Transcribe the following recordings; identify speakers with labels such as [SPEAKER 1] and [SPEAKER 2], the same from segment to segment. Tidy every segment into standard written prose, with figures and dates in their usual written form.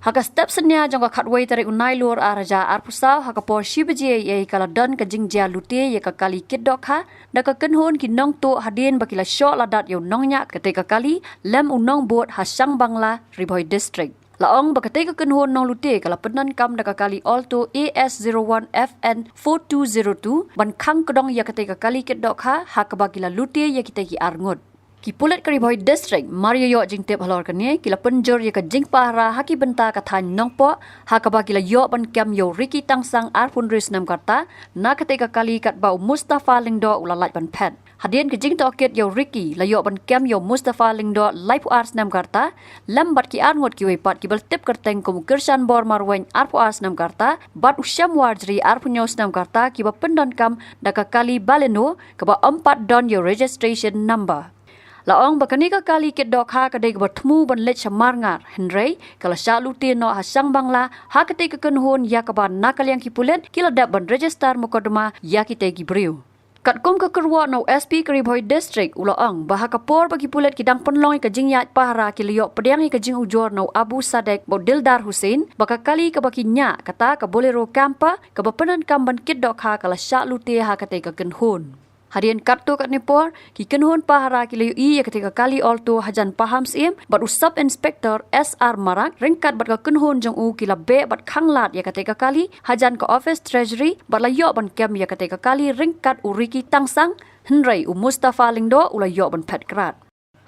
[SPEAKER 1] Haka step senya jangka khatway tarik unai luar araja arpusau haka por shibaje ye kala don ka jingjia lute ye ka kali kidok ha da ka kenhon ki nong to hadin bakila shot ladat yo nongnya ketika kali lem unong bot hasang bangla Riboy district. Laong bakate ka kenhon nong lute kala penan kam da ka kali alto AS01 FN 4202 ban khang kedong ye ketika kali kidok ha haka bakila lute ye kiteki arngot. Ki pulet Riboy district Mario yo jing tep halor kane kila penjor ye ka jing pahra haki benta ka than nongpo hakaba kila yo ban kam yo Ricky Tangsang arpun ris nam karta na ketika kali kat bau Mustafa Lingdo ulalaj ban pet hadien ke jing toket yo Ricky la yo ban kam yo Mustafa Lingdo life arts nam karta lambat ki arngot ki wepat ki bal tep kerteng kom kersan bor marwen arpu arts nam karta bat usyam warjri arpunyos nam karta ki ba pendon kam daka kali baleno ke ba 4 don yo registration number. Laong bakani ka kali kidok ha kadai bertemu ban let chamar ngar Henry kala syalu tino hasang bangla ha kadai ka kenhon ya ka ban nakal yang kipulen kila dap ban register mukodma ya kita gibriu katkom ka kerwa no SP Riboy district ulaang bah ka por bagi pulet kidang penlong ka jingyat pahra kiliyo pedang ka jing ujor no Abu Sadek Bodildar Hussein baka kali ka bakinya kata ka bolero kampa ka bapenan kamban kidok ha kala syalu te ha kadai ka kenhon. Harian kartu kat Nepal, ki kenhon pahara ki layu iya ketika kali alto hajan paham sim, bat usap inspektor SR Marak, ringkat bat ka kenhon jong u ki labe bat khanglat ya ketika kali, hajan ke office treasury, bat layo ban kem ya ketika kali ringkat u Ricky Tangsang, Henry u Mustafa Lingdo u layo ban pet krat.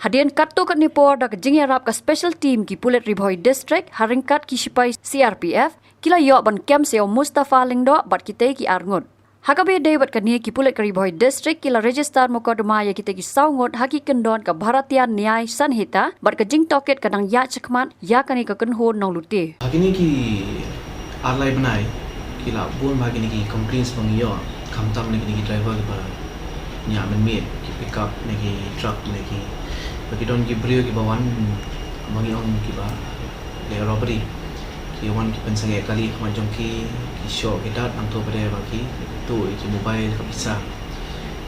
[SPEAKER 1] Hadian kartu kat Nepal dak jing yarap ka special team ki pulet Riboy district, haringkat ki sipai CRPF, ki layo ban kem seo Mustafa Lingdo bat kita ki arngut. Hakabe debat kani ki pulet Riboy district kila register mukodma ya kita ki saungot haki kendon ka Bharatiya Nyay Sanhita bat ka jing toket kadang ya cekmat ya kani ka kenhon nong lute.
[SPEAKER 2] Hakini ki arlai benai kila bun bagi ni ki complaints mangiyo kamtam ni ki driver ke ba nya men ki pick up ni ki truck ni ki bagi don ki brio ki bawan mangiong ki ba le robbery ki wan ki pensange kali kemajong ki show ki dat nang to pada bagi tu ki mobile ka bisa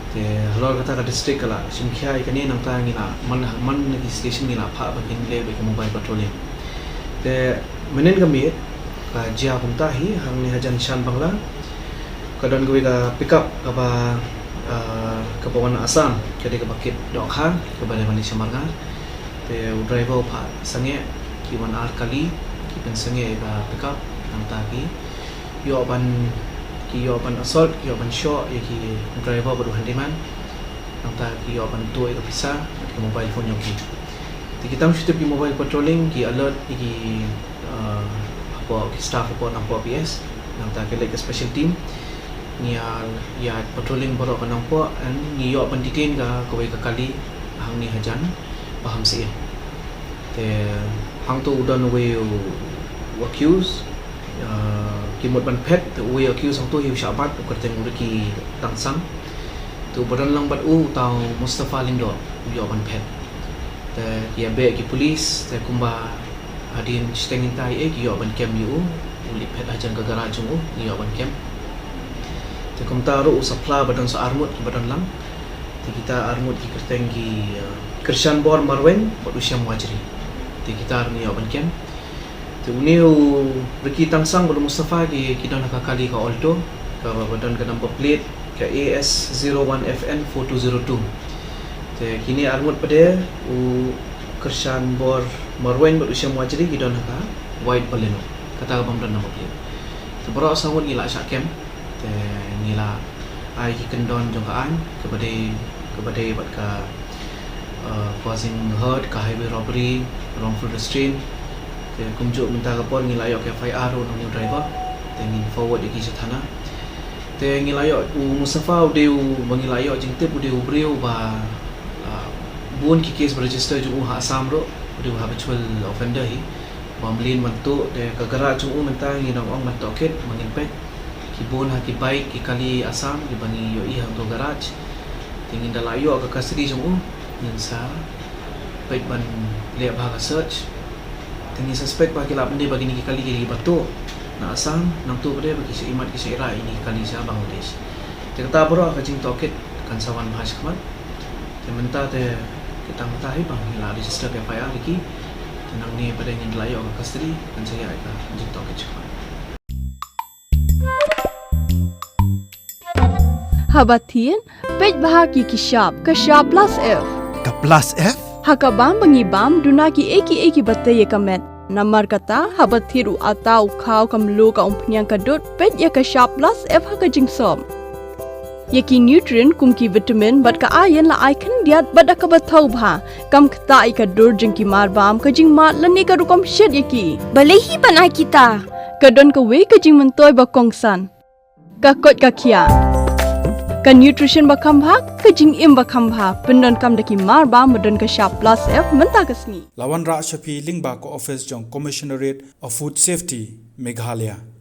[SPEAKER 2] te halor kata ka district kala simkhia ikani nang ta ngila man ki station ngila pha ba kin le be mobile patrolling te menen kami ka jia punta hi hang ni hajan shan bangla kadon gwe ka pick up ka ba ka bawan asam kade ka bakit dok ha ka ba le Malaysia marga te driver pha sange ki wan ar kali ki pen sange ka pick up nang ta ki yo ban assault yo ban shot ya ki driver baru handiman nang ki yo ban tu ka bisa ki mobile phone yo ki kita mesti pergi mobile patrolling ki alert ki apa ki staff apa nampak PS nang ki like special team ni ya patrolling baru kan nampak and ni yo ban detain ka koi ka kali hang ni hajan paham si te hang tu udan we accuse ki mot ban pet tu we accuse hang tu hiu syabat kerteng Ricky Tangsang tu badan lang bat tau Mustafa Lingdo yo ban pet te ki abe ki polis te kumba hadin stengin tai ki yo ban kem yu uli pet ajan ka garaj yo ban kem te kumta ro supply badan sa armut ki badan lang te kita armut ki kerteng ki Krishan Bor Marwen bat usyam wajri te kita ni yo ban kem tu niu Ricky Tangsang baru Mustafa ki kita nak kali ka alto ka badan ka number plate ka AS01 FN 4202 te kini armut pada u Krishan Bor Marwen baru usia muajri kita nak white baleno kata bang dan number plate tu bro sangut ngila syakem te ngila ai ki kendon jongkaan kepada bat ka causing hurt ka highway robbery wrongful restraint kumjuk minta rapor ngilayok FIR nang new driver tengin forward di kisah tanah te ngilayok Mustafa udeu mengilayok jingtep udeu breu ba bun ki case register ju ha asam ro udeu habitual offender hi bamlin mantu de kagara ju minta nginong ong mantoket mangimpet ki bun ha ki bike ki kali asam di bani yo i hang to garage tengin dalayo ka custody ju nin sa baik ban le ba search Tengah suspek bagi lap ni bagi ni kali batu na asam nang tu pada bagi si imat ki syaira ini kali sa Bangladesh. Te kata bro ka jing toket kan sawan bahas kemat. Te menta te kita mentahi bang hila register ke FIR lagi. Te nang ni pada ingin layak ke custody kan saya akan jatuh ke cepat.
[SPEAKER 3] Habatin, pej bahagi kishab plus F.
[SPEAKER 4] Ka plus F?
[SPEAKER 3] Hakabam bangibam dunaki eki batay kamet. Namar kata habatiru atau kau kamlu ka umpnyang kadut pej ya kishab plus F haka jingsom. Yaki nutrient kumki vitamin bat ka ayen la aikan diat bat ka batau bha. Kam kata ika dur jingki marbam ka jing mat lani ka rukom shed yaki.
[SPEAKER 5] Balehi banai kita.
[SPEAKER 3] Kadon ka we ka jing mentoy ba kongsan. Ka kot ka kia. Ka nutrition bakam bha ka jing im bakam bha pendon kam daki mar ba modon ka sharp plus F menta kasni
[SPEAKER 4] Lawan Ra Shafi Lingba ko office jong Commissionerate of Food Safety Meghalaya.